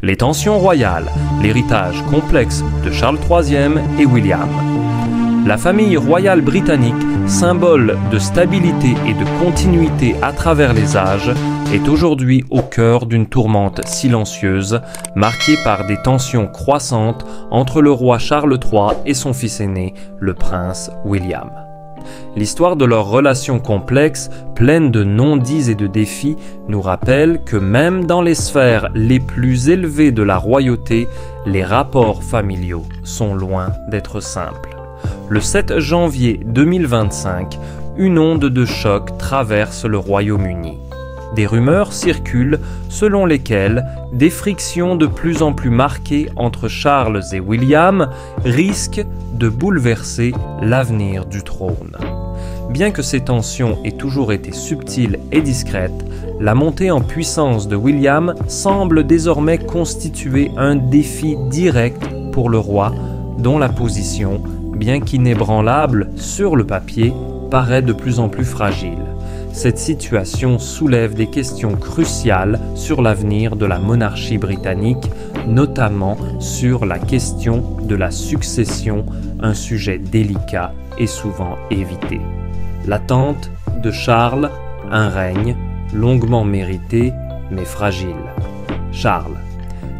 Les tensions royales, l'héritage complexe de Charles III et William. La famille royale britannique, symbole de stabilité et de continuité à travers les âges, est aujourd'hui au cœur d'une tourmente silencieuse, marquée par des tensions croissantes entre le roi Charles III et son fils aîné, le prince William. L'histoire de leur relation complexe, pleine de non-dits et de défis, nous rappelle que même dans les sphères les plus élevées de la royauté, les rapports familiaux sont loin d'être simples. Le 7 janvier 2025, une onde de choc traverse le Royaume-Uni. Des rumeurs circulent selon lesquelles des frictions de plus en plus marquées entre Charles et William risquent de bouleverser l'avenir du trône. Bien que ces tensions aient toujours été subtiles et discrètes, la montée en puissance de William semble désormais constituer un défi direct pour le roi, dont la position, bien qu'inébranlable sur le papier, paraît de plus en plus fragile. Cette situation soulève des questions cruciales sur l'avenir de la monarchie britannique, notamment sur la question de la succession, un sujet délicat et souvent évité. L'attente de Charles, un règne longuement mérité mais fragile. Charles,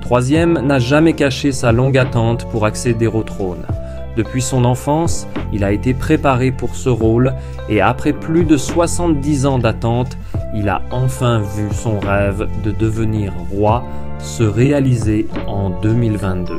troisième, n'a jamais caché sa longue attente pour accéder au trône. Depuis son enfance, il a été préparé pour ce rôle et après plus de 70 ans d'attente, il a enfin vu son rêve de devenir roi se réaliser en 2022.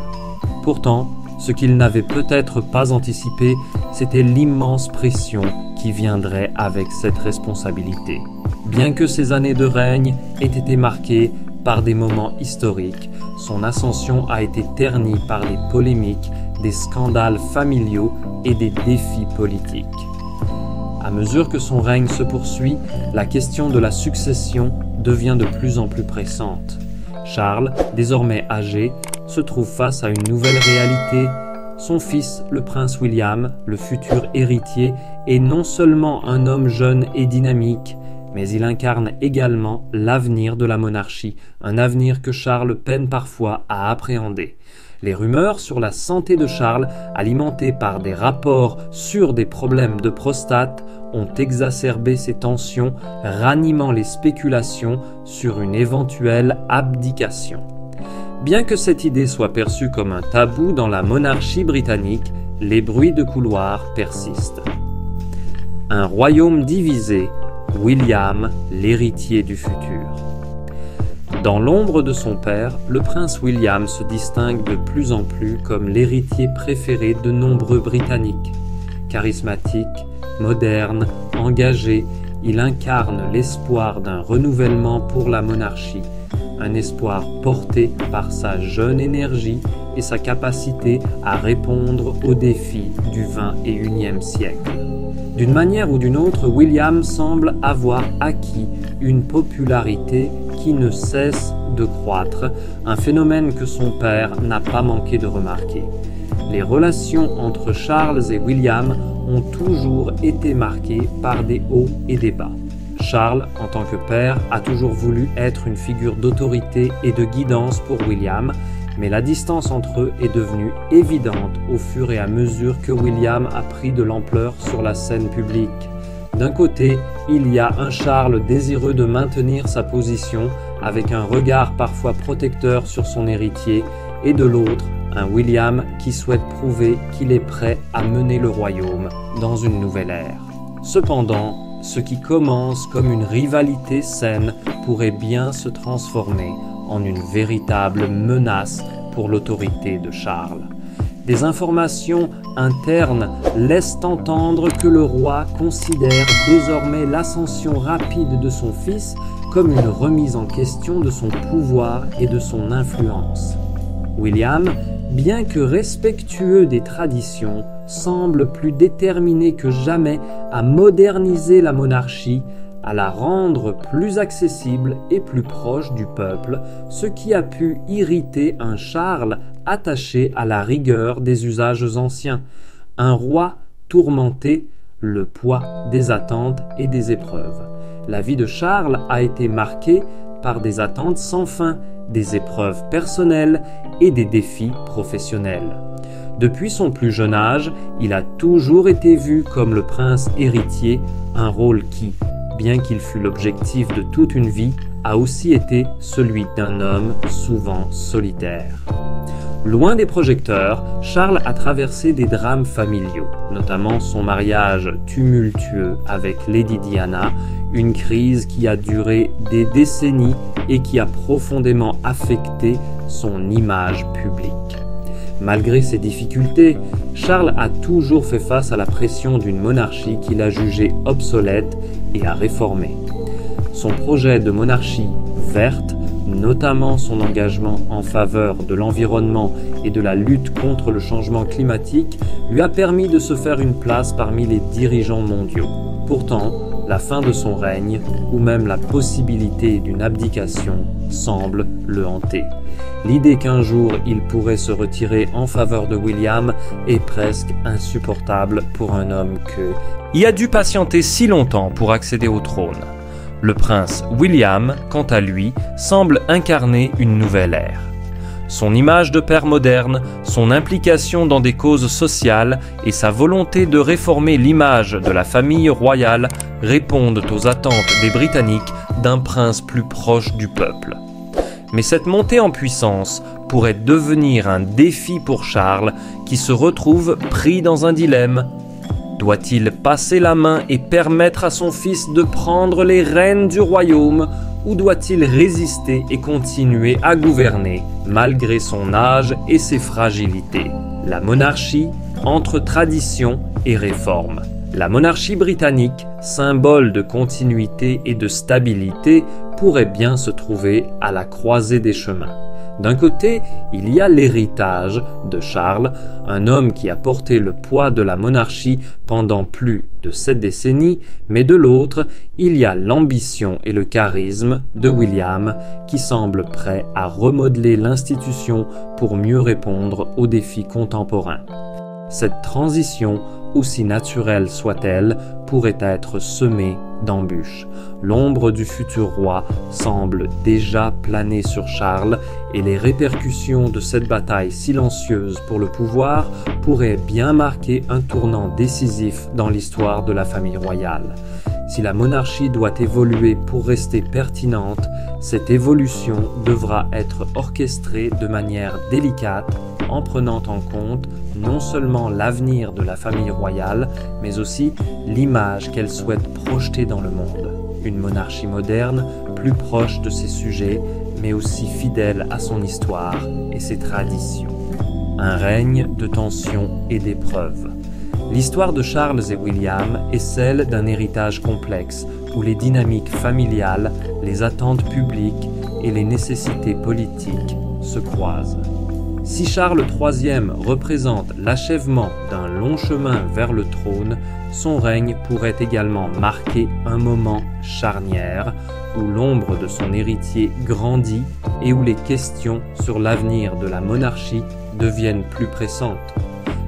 Pourtant, ce qu'il n'avait peut-être pas anticipé, c'était l'immense pression qui viendrait avec cette responsabilité. Bien que ses années de règne aient été marquées par des moments historiques, son ascension a été ternie par des polémiques, des scandales familiaux et des défis politiques. À mesure que son règne se poursuit, la question de la succession devient de plus en plus pressante. Charles, désormais âgé, se trouve face à une nouvelle réalité. Son fils, le prince William, le futur héritier, est non seulement un homme jeune et dynamique, mais il incarne également l'avenir de la monarchie, un avenir que Charles peine parfois à appréhender. Les rumeurs sur la santé de Charles, alimentées par des rapports sur des problèmes de prostate, ont exacerbé ces tensions, ranimant les spéculations sur une éventuelle abdication. Bien que cette idée soit perçue comme un tabou dans la monarchie britannique, les bruits de couloir persistent. Un royaume divisé, William, l'héritier du futur. Dans l'ombre de son père, le prince William se distingue de plus en plus comme l'héritier préféré de nombreux Britanniques. Charismatique, moderne, engagé, il incarne l'espoir d'un renouvellement pour la monarchie, un espoir porté par sa jeune énergie et sa capacité à répondre aux défis du XXIe siècle. D'une manière ou d'une autre, William semble avoir acquis une popularité qui ne cesse de croître, un phénomène que son père n'a pas manqué de remarquer. Les relations entre Charles et William ont toujours été marquées par des hauts et des bas. Charles, en tant que père, a toujours voulu être une figure d'autorité et de guidance pour William, mais la distance entre eux est devenue évidente au fur et à mesure que William a pris de l'ampleur sur la scène publique. D'un côté, il y a un Charles désireux de maintenir sa position avec un regard parfois protecteur sur son héritier, et de l'autre, un William qui souhaite prouver qu'il est prêt à mener le royaume dans une nouvelle ère. Cependant, ce qui commence comme une rivalité saine pourrait bien se transformer en une véritable menace pour l'autorité de Charles. Des informations internes laissent entendre que le roi considère désormais l'ascension rapide de son fils comme une remise en question de son pouvoir et de son influence. William, bien que respectueux des traditions, semble plus déterminé que jamais à moderniser la monarchie, à la rendre plus accessible et plus proche du peuple, ce qui a pu irriter un Charles attaché à la rigueur des usages anciens, un roi tourmenté, le poids des attentes et des épreuves. La vie de Charles a été marquée par des attentes sans fin, des épreuves personnelles et des défis professionnels. Depuis son plus jeune âge, il a toujours été vu comme le prince héritier, un rôle qui, bien qu'il fût l'objectif de toute une vie, a aussi été celui d'un homme souvent solitaire. Loin des projecteurs, Charles a traversé des drames familiaux, notamment son mariage tumultueux avec Lady Diana, une crise qui a duré des décennies et qui a profondément affecté son image publique. Malgré ces difficultés, Charles a toujours fait face à la pression d'une monarchie qu'il a jugée obsolète et a réformée. Son projet de monarchie verte, notamment son engagement en faveur de l'environnement et de la lutte contre le changement climatique, lui a permis de se faire une place parmi les dirigeants mondiaux. Pourtant, la fin de son règne, ou même la possibilité d'une abdication, semble le hanter. L'idée qu'un jour il pourrait se retirer en faveur de William est presque insupportable pour un homme qui a dû patienter si longtemps pour accéder au trône. Le prince William, quant à lui, semble incarner une nouvelle ère. Son image de père moderne, son implication dans des causes sociales et sa volonté de réformer l'image de la famille royale répondent aux attentes des Britanniques d'un prince plus proche du peuple. Mais cette montée en puissance pourrait devenir un défi pour Charles qui se retrouve pris dans un dilemme. Doit-il passer la main et permettre à son fils de prendre les rênes du royaume ou doit-il résister et continuer à gouverner malgré son âge et ses fragilités? La monarchie entre tradition et réforme. La monarchie britannique, symbole de continuité et de stabilité, pourrait bien se trouver à la croisée des chemins. D'un côté, il y a l'héritage de Charles, un homme qui a porté le poids de la monarchie pendant plus de 7 décennies, mais de l'autre, il y a l'ambition et le charisme de William, qui semble prêt à remodeler l'institution pour mieux répondre aux défis contemporains. Cette transition, aussi naturelle soit-elle, pourrait être semée d'embûches. L'ombre du futur roi semble déjà planer sur Charles et les répercussions de cette bataille silencieuse pour le pouvoir pourraient bien marquer un tournant décisif dans l'histoire de la famille royale. Si la monarchie doit évoluer pour rester pertinente, cette évolution devra être orchestrée de manière délicate en prenant en compte non seulement l'avenir de la famille royale, mais aussi l'image qu'elle souhaite projeter dans le monde. Une monarchie moderne, plus proche de ses sujets, mais aussi fidèle à son histoire et ses traditions. Un règne de tensions et d'épreuves. L'histoire de Charles et William est celle d'un héritage complexe où les dynamiques familiales, les attentes publiques et les nécessités politiques se croisent. Si Charles III représente l'achèvement d'un long chemin vers le trône, son règne pourrait également marquer un moment charnière où l'ombre de son héritier grandit et où les questions sur l'avenir de la monarchie deviennent plus pressantes.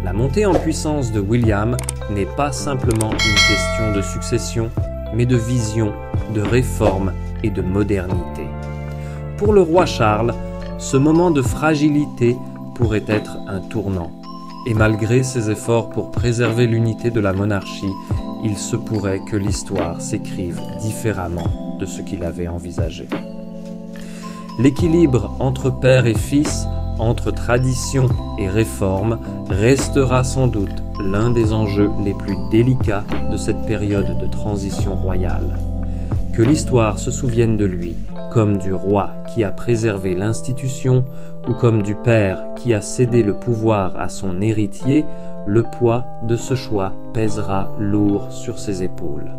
La montée en puissance de William n'est pas simplement une question de succession, mais de vision, de réforme et de modernité. Pour le roi Charles, ce moment de fragilité pourrait être un tournant. Et malgré ses efforts pour préserver l'unité de la monarchie, il se pourrait que l'histoire s'écrive différemment de ce qu'il avait envisagé. L'équilibre entre père et fils, entre tradition et réforme, restera sans doute l'un des enjeux les plus délicats de cette période de transition royale. Que l'histoire se souvienne de lui comme du roi qui a préservé l'institution ou comme du père qui a cédé le pouvoir à son héritier, le poids de ce choix pèsera lourd sur ses épaules.